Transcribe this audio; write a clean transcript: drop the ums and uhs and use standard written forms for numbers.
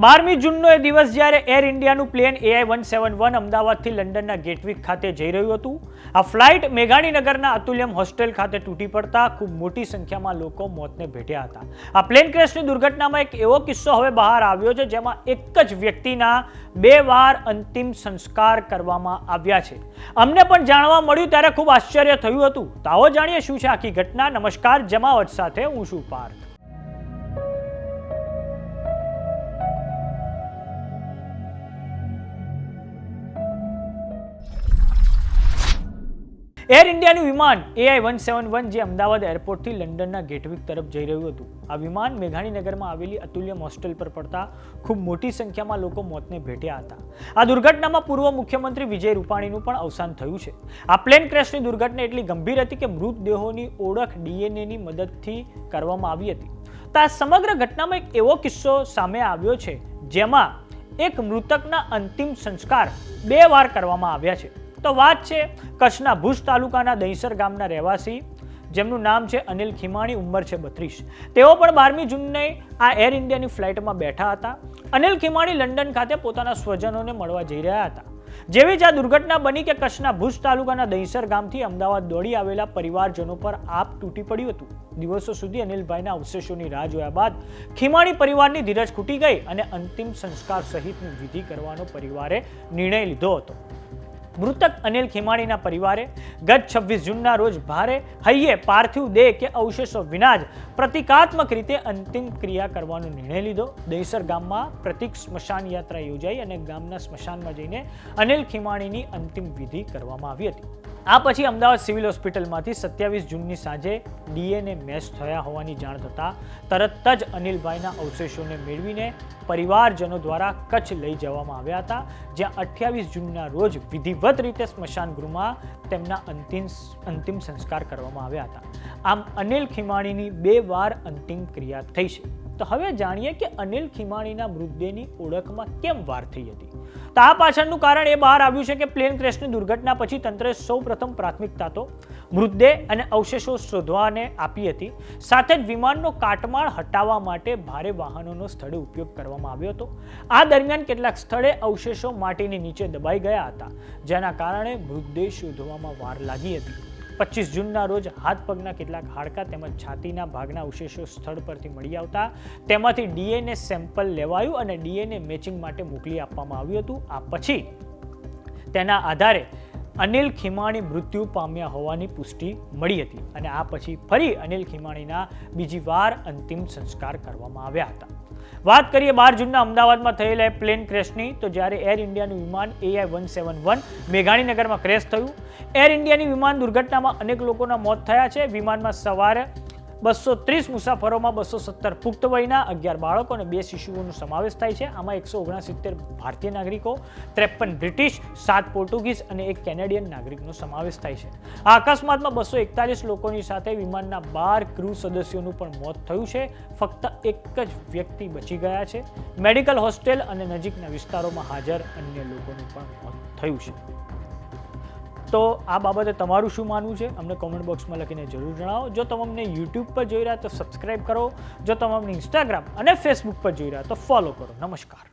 12મી જૂનનો એ દિવસ જ્યારે air ઇન્ડિયાનું plane AI-171 અમદાવાદથી લંડનના ગેટવિક ખાતે જઈ રહ્યું હતું. આ ફ્લાઇટ મેઘાણીનગરના અતુલ્યમ હોસ્ટેલ ખાતે તૂટી પડતા ખૂબ મોટી સંખ્યામાં લોકો મોતને ભેટ્યા હતા. આ પ્લેન ક્રેશની દુર્ઘટનામાં એક એવો કિસ્સો હવે બહાર આવ્યો છે જેમાં એક જ વ્યક્તિના 2 વાર અંતિમ સંસ્કાર કરવામાં આવ્યા છે. અમને પણ જાણવા મળ્યું ત્યારે ખૂબ આશ્ચર્ય થયું હતું. તો આવો જાણીએ શું છે આખી ઘટના. નમસ્કાર, જમાવટ સાથે હું છું પાર્થ. એર ઇન્ડિયાનું વિમાન AI-171 જે અમદાવાદ એરપોર્ટથી લંડનના ગેટવિક તરફ જઈ રહ્યું હતું. આ વિમાન મેઘાણીનગરમાં આવેલી અતુલ્યમ હોસ્ટેલ પર પડતા ખૂબ મોટી સંખ્યામાં લોકો મોતને ભેટ્યા હતા. આ દુર્ઘટનામાં પૂર્વ મુખ્યમંત્રી વિજય રૂપાણીનું પણ અવસાન થયું છે. આ પ્લેન ક્રેશની દુર્ઘટના એટલી ગંભીર હતી કે મૃતદેહોની ઓળખ DNAની મદદથી કરવામાં આવી હતી. તો આ સમગ્ર ઘટનામાં એક એવો કિસ્સો સામે આવ્યો છે જેમાં એક મૃતકના અંતિમ સંસ્કાર 2 વાર કરવામાં આવ્યા છે. તો વાત છે કચ્છના ભુજ તાલુકાના દહીસર ગામના રહેવાસી જેમનું નામ છે અનિલ ખીમાણી, ઉંમર છે 32. તેઓ પણ 12મી જૂનને આ એર ઇન્ડિયાની ફ્લાઇટમાં બેઠા હતા. અનિલ ખીમાણી લંડન ખાતે પોતાના સ્વજનોને મળવા જઈ રહ્યા હતા. જેવી જ આ દુર્ઘટના બની કે કચ્છના ભુજ તાલુકાના દહીસર ગામથી અમદાવાદ દોડી આવેલા પરિવારજનો પર આપ તૂટી પડ્યું હતું. દિવસો સુધી અનિલભાઈના અવશેષોની રાહ જોયા બાદ ખીમાણી પરિવારની ધીરજ ખૂટી ગઈ અને અંતિમ સંસ્કાર સહિતની વિધિ કરવાનો પરિવારે નિર્ણય લીધો હતો. મૃતક અનિલ ખીમાણીના પરિવારે ગત 26 જૂનના રોજ ભારે હૈયે પાર્થિવ દેહ કે અવશેષો વિના જ પ્રતિકાત્મક રીતે અંતિમ ક્રિયા કરવાનો નિર્ણય લીધો. દહીસર ગામમાં પ્રતિક સ્મશાન યાત્રા યોજાઈ અને ગામના સ્મશાનમાં જઈને અનિલ ખીમાણીની અંતિમ વિધિ કરવામાં આવી હતી. આ પછી અમદાવાદ સિવિલ હોસ્પિટલમાંથી 27 જૂનની સાંજે DNA મેચ થયા હોવાની જાણ થતાં તરત જ અનિલભાઈના અવશેષોને મેળવીને પરિવારજનો દ્વારા કચ્છ લઈ જવામાં આવ્યા હતા, જ્યાં 28 જૂનના રોજ વિધિવત રીતે સ્મશાન ગૃહમાં તેમના અંતિમ સંસ્કાર કરવામાં આવ્યા હતા. આમ અનિલ ખીમાણીની 2 વાર અંતિમ ક્રિયા થઈ છે. તો હવે જાણીએ કે અનિલ ખીમાણીના મૃતદેહની ઓળખમાં કેમ વાર થઈ હતી. તો આ પાછળનું કારણ એ બહાર આવ્યું છે કે પ્લેન ક્રેશની દુર્ઘટના પછી તંત્રે સૌપ્રથમ પ્રાથમિકતા તો મૃતદેહ અને અવશેષો શોધવાને આપી હતી. સાથે જ વિમાનનો કાટમાળ હટાવવા માટે ભારે વાહનોનો સ્થળે ઉપયોગ કરવામાં આવ્યો હતો. આ દરમિયાન કેટલાક સ્થળે અવશેષો માટીની નીચે દબાઈ ગયા હતા, જેના કારણે મૃતદેહ શોધવામાં વાર લાગી હતી. 25 જૂનના રોજ હાથ પગના કેટલાક હાડકાં તેમજ છાતીના ભાગના અવશેષો સ્થળ પરથી મળી આવતા તેમાંથી DNA સેમ્પલ લેવાયું અને DNA મેચિંગ માટે મોકલી આપવામાં આવ્યું હતું. આ પછી તેના આધારે અનિલ ખીમાણી મૃત્યુ પામ્યા હોવાની પુષ્ટિ મળી હતી અને આ પછી ફરી અનિલ ખીમાણીના બીજી વાર અંતિમ સંસ્કાર કરવામાં આવ્યા હતા. વાત કરીએ 12 જૂનના અમદાવાદમાં થયેલા પ્લેન ક્રેશની, તો જ્યારે એર ઇન્ડિયાનું વિમાન AI-171 મેઘાણીનગરમાં ક્રેશ થયું. એર ઇન્ડિયાની વિમાન દુર્ઘટનામાં અનેક લોકોના મોત થયા છે. વિમાનમાં સવાર 230 મુસાફરોમાં 217 પુખ્ત વયના, 11 બાળકો અને 2 શિશુઓનો સમાવેશ થાય છે. આમાં 169 ભારતીય નાગરિકો, 53 બ્રિટિશ, 7 પોર્ટુગીઝ અને 1 કેનેડિયન નાગરિકનો સમાવેશ થાય છે. આ અકસ્માતમાં 241 લોકોની સાથે વિમાનના 12 ક્રૂ સદસ્યોનું પણ મોત થયું છે. ફક્ત એક જ વ્યક્તિ બચી ગયા છે. મેડિકલ હોસ્ટેલ અને નજીકના વિસ્તારોમાં હાજર અન્ય લોકોનું પણ મોત થયું છે. તો આ બાબતે તમારું શું માનવું છે અમને કોમેન્ટ બોક્સમાં લખીને જરૂર જણાવો. જો તમે અમને YouTube પર જોઈ રહ્યા તો સબસ્ક્રાઇબ કરો. જો તમે અમને Instagram અને Facebook પર જોઈ રહ્યા તો ફોલો કરો. નમસ્કાર.